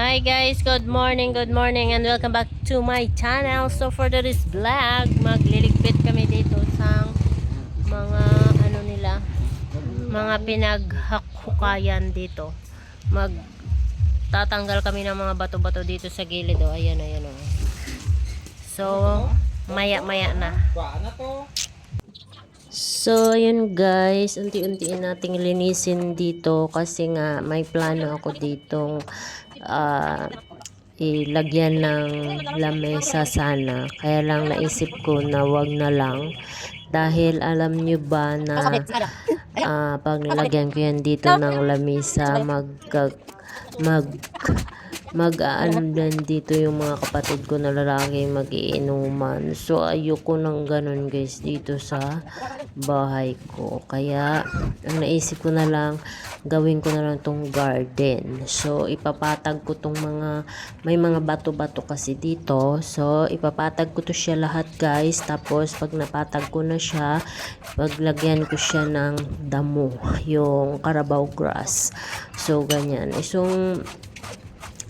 Hi guys, good morning and welcome back to my channel. So for today's vlog, magliligpit kami dito sa mga mga pinaghukayan dito. Magtatanggal kami ng mga bato-bato dito sa gilid. Ayan. So maya-maya na. So ayun guys, unti-untiin nating linisin dito kasi nga may plano ako ditong ilagyan ng lamesa sana. Kaya lang naisip ko na wag na lang dahil alam nyo ba na pag nilagyan ko yan dito ng lamesa dito yung mga kapatid ko na lalaki mag-iinuman. So ayoko nang ganun guys dito sa bahay ko. Kaya ang naisip ko na lang, gawin ko na lang tong garden. So ipapatag ko tong may mga bato-bato kasi dito. So ipapatag ko to siya lahat guys. Tapos pag napatag ko na siya, paglagyan ko siya ng damo, yung Carabao grass. So ganyan.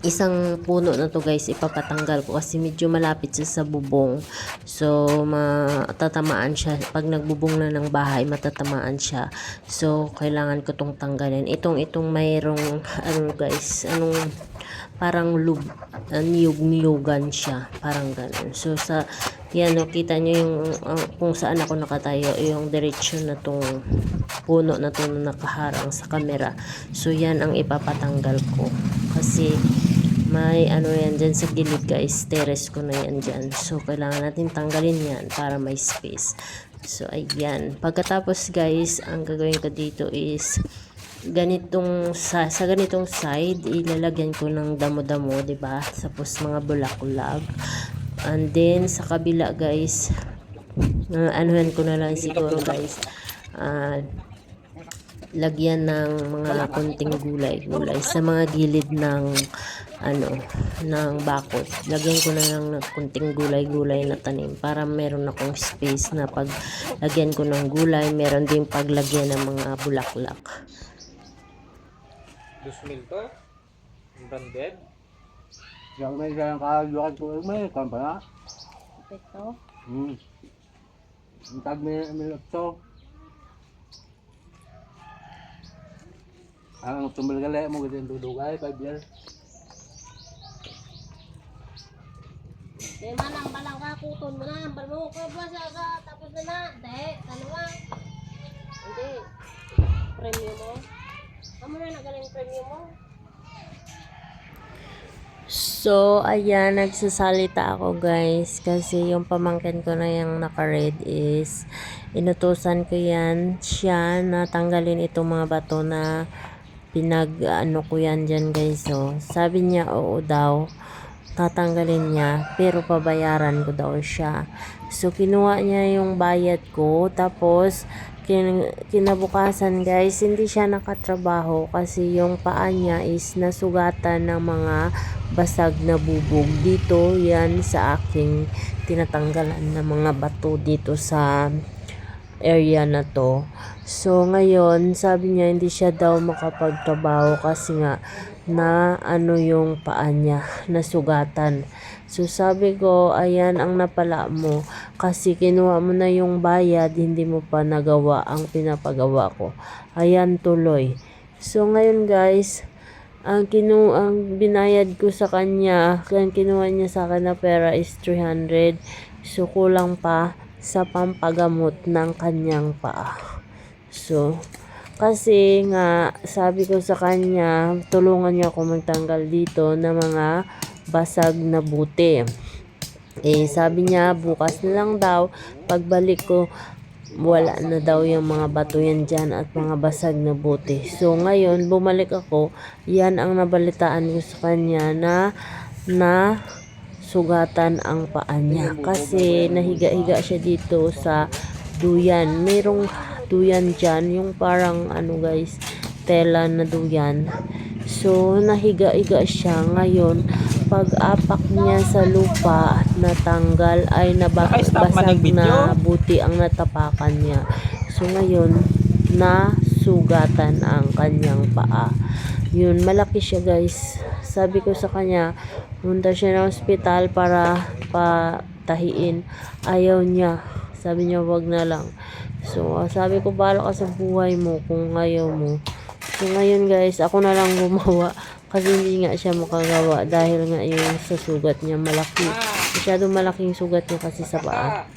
Isang puno na to guys, ipapatanggal ko kasi medyo malapit siya sa bubong. So matatamaan siya pag nagbubong na ng bahay, matatamaan siya. So kailangan ko tong tanggalin. Itong mayroong guys, parang niyog-niyogan siya, parang ganun. So sa yan kita nyo yung kung saan ako nakatayo, yung diretsyon na tong puno na to na nakaharang sa camera. So yan ang ipapatanggal ko kasi may yan dyan sa gilid guys, terrace ko na yan dyan. So kailangan natin tanggalin yan para may space. So ayan, pagkatapos guys, ang gagawin ko dito is sa ganitong side ilalagyan ko ng damo-damo, diba? Tapos mga bulaklak. And then sa kabila guys, anuhan ko na lang siguro guys, lagyan ng mga konting gulay-gulay sa mga gilid ng bakod. Lagyan ko na lang ng konting gulay-gulay na tanim para meron akong space na pag lagyan ko ng gulay, meron din paglagyan ng mga bulaklak. 2,000 to? Branded? Yang may kaya kalukan ko may kampa na. Ito? Ang tag may lotso. Ang tumulgale mo gudin dudugay 5 years. Di manang balang ka, kuton mo na, balmo ka ba sa tapos na. Hindi. Premium mo. Amo na nagaling premium mo. So, ayan, nagsasalita ako guys kasi yung pamangkin ko na yung naka-red is inutusan ko siya na tanggalin itong mga bato na ko yan dyan guys. So, sabi niya oo daw, tatanggalin niya pero pabayaran ko daw siya. So, kinuha niya yung bayad ko tapos kinabukasan guys, hindi siya nakatrabaho kasi yung paa niya is nasugatan ng mga basag na bubog dito yan sa aking tinatanggalan ng mga bato dito sa area na to. So ngayon sabi niya hindi siya daw makapagtrabaho kasi nga na yung paa niya nasugatan. So sabi ko, ayan ang napala mo kasi kinuha mo na yung bayad, hindi mo pa nagawa ang pinapagawa ko. Ayan tuloy. So ngayon guys, ang binayad ko sa kanya, kinuha niya sa akin na pera is 300. So kulang pa sa pampagamot ng kanyang paa. So kasi nga sabi ko sa kanya, tulungan niya ako magtanggal dito ng mga basag na buti. Sabi niya bukas na lang daw, pagbalik ko wala na daw yung mga bato yan dyan at mga basag na buti. So ngayon bumalik ako, yan ang nabalitaan ko sa kanya na sugatan ang paa niya kasi nahiga-higa siya dito sa duyan. Merong duyan dyan, yung parang ano guys, tela na duyan. So nahiga-higa siya. Ngayon pag-apak niya sa lupa, natanggal ay Naka-stop man basag yung video? na buti ang natapakan niya. So ngayon nasugatan ang kanyang paa. Yun, malaki siya guys. Sabi ko sa kanya, punta siya ng ospital para patahiin. Ayaw niya. Sabi niya, wag na lang. So, sabi ko, bahala ka sa buhay mo kung ayaw mo. So, ngayon guys, ako na lang gumawa. Kasi hindi nga siya makagawa dahil nga yung sa sugat niya malaki. Masyadong malaking sugat niya kasi sa paa.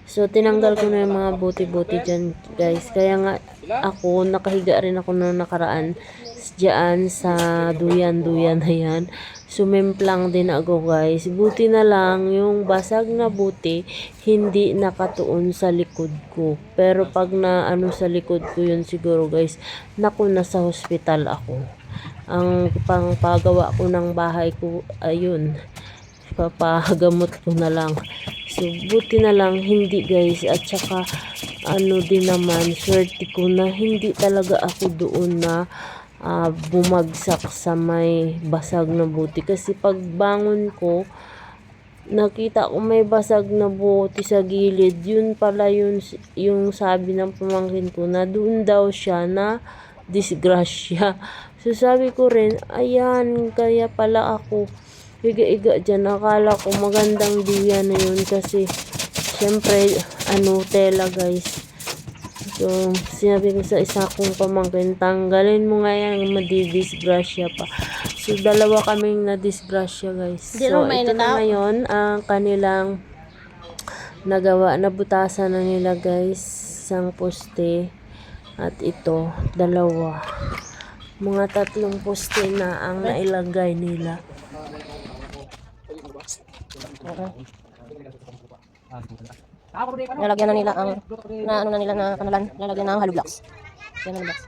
So, tinanggal ko na yung mga buti-buti dyan, guys. Kaya nga, ako, nakahiga rin ako noong nakaraan dyan sa duyan-duyan na yan. Sumemplang din ako, guys. Buti na lang, yung basag na buti, hindi nakatuon sa likod ko. Pero pag na ano sa likod ko yun siguro, guys, naku, nasa hospital ako. Ang pangpagawa ko ng bahay ko, ayun, papagamot ko na lang. So, buti na lang hindi guys. At saka, ano din naman, swerte ko na hindi talaga ako doon na bumagsak sa may basag na buti. Kasi pagbangon ko, nakita ko may basag na buti sa gilid. Yun pala yung sabi ng pamangkin ko na doon daw siya na disgrasya. So, sabi ko rin, ayan, kaya pala ako higa-higa dyan. Akala ko magandang duyan na yun kasi syempre ano, tela guys. So sinabi ko sa isa kong pamangkin, tanggalin mo nga yan, madidisgrasya pa. So dalawa kaming nadisgrasya guys. So ito na ngayon ang kanilang nagawa, nabutasan na nila guys, isang poste at ito dalawa, mga 3 poste na ang nailagay nila. Lalagyan na nila ang ano na nila na kanalan, lalagyan ng hollow blocks. Yan hollow blocks.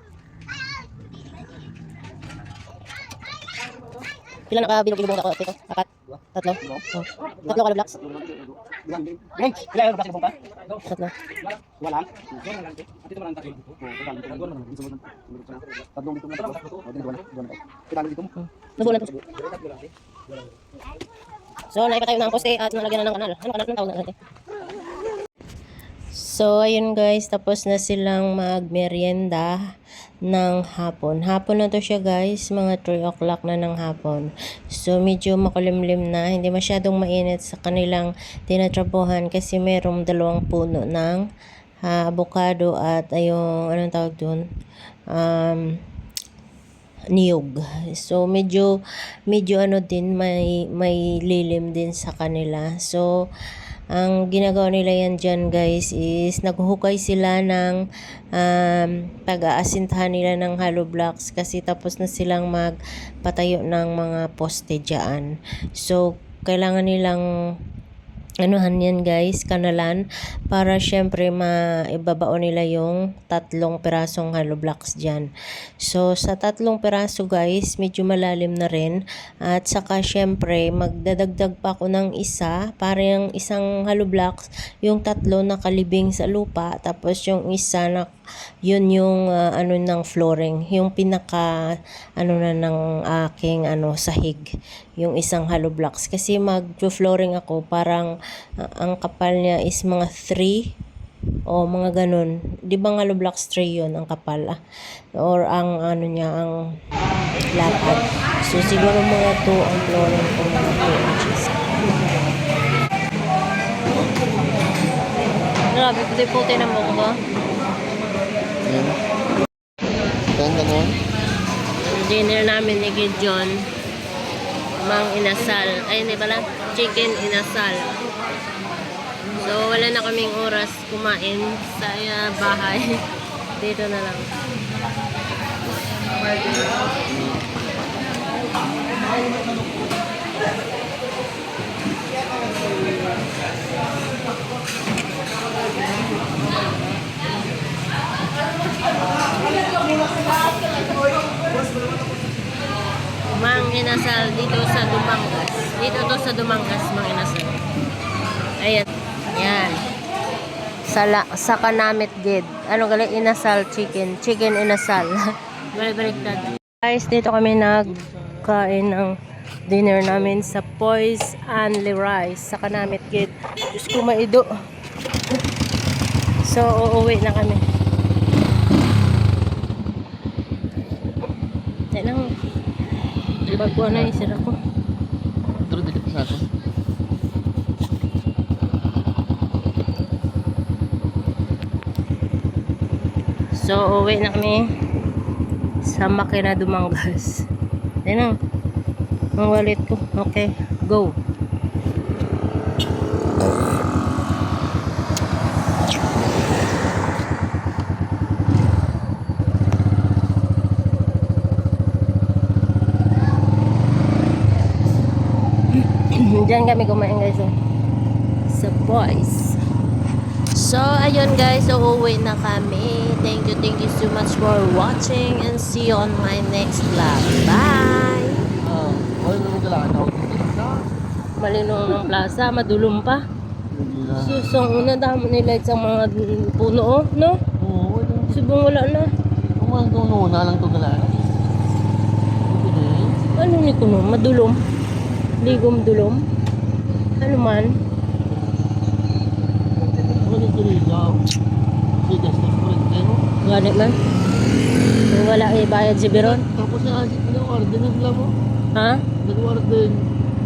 Pila nakabilog-bilog ako dito? 4, 3. Oh. 3 hollow blocks. Ilan yung basag ka? 3. Wala. Dito mo lang tayo. Tatlong dito mo lang. Kita dito mo. Nagulan to. So, naipatayo na ang poste at nalagyan na ng kanal. Ano kanal ng tawag natin? So, ayun guys, tapos na silang magmerienda ng hapon. Hapon na to siya guys, mga 3 o'clock na ng hapon. So, medyo makulimlim na, hindi masyadong mainit sa kanilang tinatrabuhan kasi merong 2 puno ng avocado at ayong, anong tawag dun? Niyog. So, medyo ano din, may lilim din sa kanila. So, ang ginagawa nila yan dyan guys is naghuhukay sila ng pag-aasintahan nila ng hollow blocks kasi tapos na silang magpatayo ng mga poste dyan. So, kailangan nilang anuhan yan guys, kanalan, para syempre maibabaon nila yung 3 pirasong hollow blocks dyan. So sa 3 piraso guys, medyo malalim na rin, at saka syempre magdadagdag pa ako ng isa, para yung isang hollow blocks, yung 3 nakalibing sa lupa, tapos yung isa na yun yung ano ng flooring, yung pinaka ano na ng aking sahig, yung isang hollow blocks kasi mag-flooring ako, parang ang kapal niya is mga 3 o mga ganun, di ba hollow blocks 3 yun ang kapal or ang ano niya, ang lapad. So siguro mga 2 ang flooring ko, mga 2 inches. Grabe, puti-puti na mo ko. Dinner namin ni Gideon, mang inasal, ay hindi pala, chicken inasal. So wala na kaming oras kumain sa bahay. Dito na lang. Mang inasal dito sa Dumangas. Dito to sa Dumangas, mga inasal. Ayan. Yan. Sa Kanamit Gid. Ano gali? Inasal chicken. Chicken inasal. Balik-baliktad. Guys, dito kami nagkain ng dinner namin sa Poise Only Rice sa Kanamit Gid. Diyos ko maido. So, uuwi na kami. Tayo lang. Bago na yung sira ko. Pero dikit sa ato. So, uwi na kami sa Makina Dumangas. Ayan na. Ang wallet ko. Okay. Go. Diyan kami kumain guys. Oh. Sa Boys. So, ayun guys, uuwi na kami. Thank you so much for watching and see you on my next vlog. Bye! Wala naman kailangan ako dito na. Malinong ng plaza, madulong pa. Hindi na. Susong una damo nila sa mga puno, oh, no? Oo, wala. Subong wala na. Kung ang tununa lang ito kailangan. Ano ni kuno? Madulom? Ligom dulom? Ano man? Wala ito rin ikaw. Sigas na po rin kayo. Gani man? Kung wala bayad si Biron? Tapos na asit na warden ng mo. Ha? Nag-warden.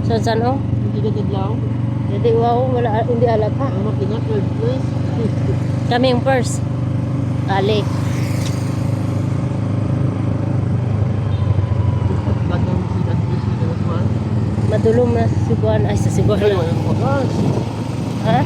Saan oh? Hindi ka naglaw. Hindi wow, wala, hindi alat ha. Ang makina, third place. Kami yung first. Kali. Bagang sigas place na naman. Madulom na sa Siguan. Ay, sa Siguan. Ay, wala ko bagas. Ha?